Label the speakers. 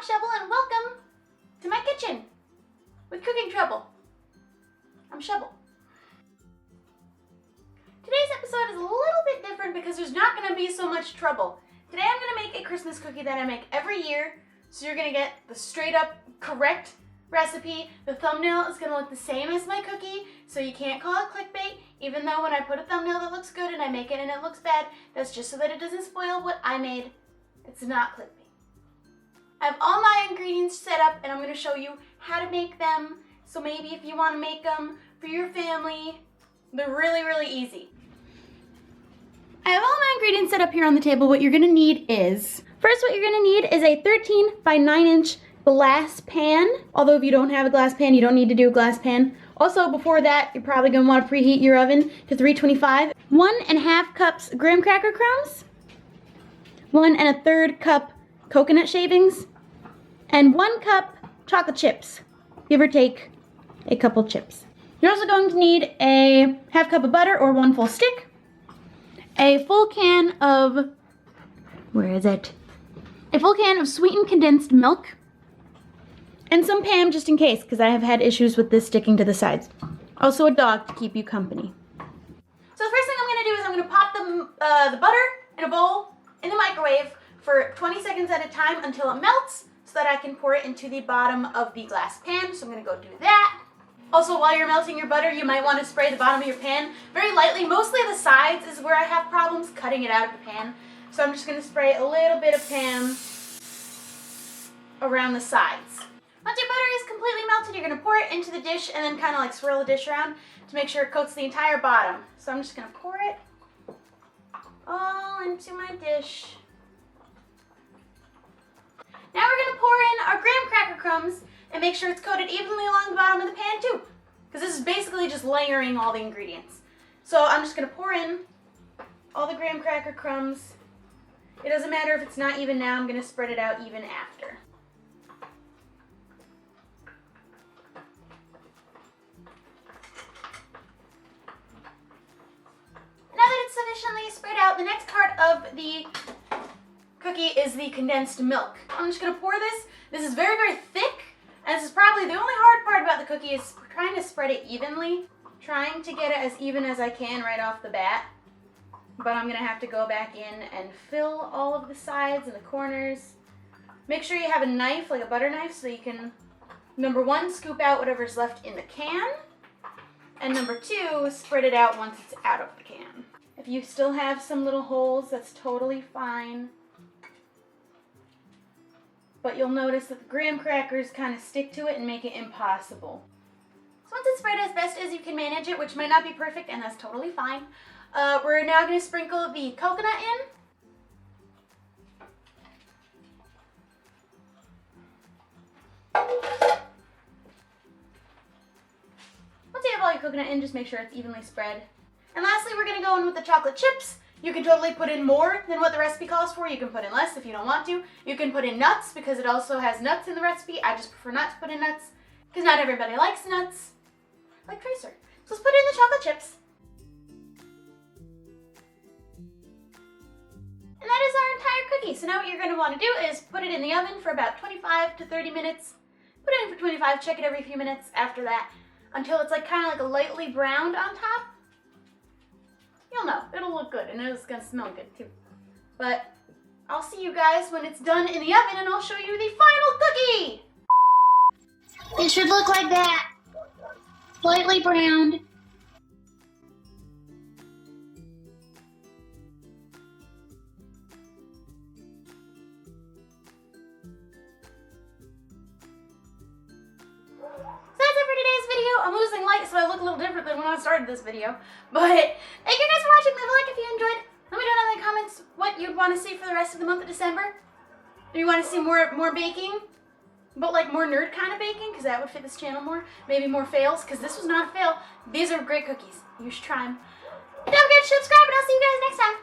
Speaker 1: Shubble and welcome to my kitchen with cooking trouble. I'm Shubble. Today's episode is a little bit different because there's not going to be so much trouble. Today I'm going to make a Christmas cookie that I make every year, so you're going to get the straight up correct recipe. The thumbnail is going to look the same as my cookie, so you can't call it clickbait, even though when I put a thumbnail that looks good and I make it and it looks bad, that's just so that it doesn't spoil what I made. It's not clickbait. I have all my ingredients set up and I'm going to show you how to make them, so maybe if you want to make them for your family, they're really easy. I have all my ingredients set up here on the table. What you're going to need is, first what you're going to need is a 13 by 9 inch glass pan. Although if you don't have a glass pan, you don't need to do a glass pan. Also, before that, you're probably going to want to preheat your oven to 325. 1.5 cups graham cracker crumbs, 1 1/3 cup coconut shavings, and 1 cup chocolate chips, give or take a couple chips. You're also going to need a 1/2 cup of butter or 1 full stick, a full can of, a full can of sweetened condensed milk, and some Pam just in case, because I have had issues with this sticking to the sides. Also a dog to keep you company. So the first thing I'm going to do is I'm going to pop the butter in a bowl in the microwave for 20 seconds at a time until it melts so that I can pour it into the bottom of the glass pan. So I'm going to go do that. Also, while you're melting your butter, you might want to spray the bottom of your pan very lightly. Mostly the sides is where I have problems cutting it out of the pan. So I'm just going to spray a little bit of Pam around the sides. Once your butter is completely melted, you're going to pour it into the dish and then kind of like swirl the dish around to make sure it coats the entire bottom. So I'm just going to pour it all into my dish. Now we're going to pour in our graham cracker crumbs and make sure it's coated evenly along the bottom of the pan too, because this is basically just layering all the ingredients. So I'm just going to pour in all the graham cracker crumbs. It doesn't matter if it's not even now, I'm going to spread it out even after. Now that it's sufficiently spread out, the next part of the cookie is the condensed milk. I'm just going to pour this. This is very thick, and this is probably the only hard part about the cookie is trying to spread it evenly. Trying to get it as even as I can right off the bat. But I'm going to have to go back in and fill all of the sides and the corners. Make sure you have a knife, like a butter knife, so you can, number 1, scoop out whatever's left in the can. And number 2, spread it out once it's out of the can. If you still have some little holes, that's totally fine. But you'll notice that the graham crackers kind of stick to it and make it impossible. So once it's spread as best as you can manage it, which might not be perfect, and that's totally fine, we're now going to sprinkle the coconut in. Once you have all your coconut in, just make sure it's evenly spread. And lastly, we're going to go in with the chocolate chips. You can totally put in more than what the recipe calls for. You can put in less if you don't want to. You can put in nuts because it also has nuts in the recipe. I just prefer not to put in nuts because not everybody likes nuts, like Tracer. So let's put in the chocolate chips. And that is our entire cookie. So now what you're going to want to do is put it in the oven for about 25 to 30 minutes. Put it in for 25, check it every few minutes after that until it's like kind of like a lightly browned on top. You'll know, it'll look good and it's gonna smell good too. But I'll see you guys when it's done in the oven and I'll show you the final cookie. It should look like that. Slightly browned. I'm losing light, so I look a little different than when I started this video. But thank you guys for watching. Leave a like if you enjoyed. Let me know down in the comments what you'd want to see for the rest of the month of December. Do you want to see more baking? But like more nerd kind of baking, because that would fit this channel more. Maybe more fails, because this was not a fail. These are great cookies. You should try them. Don't forget to subscribe, and I'll see you guys next time.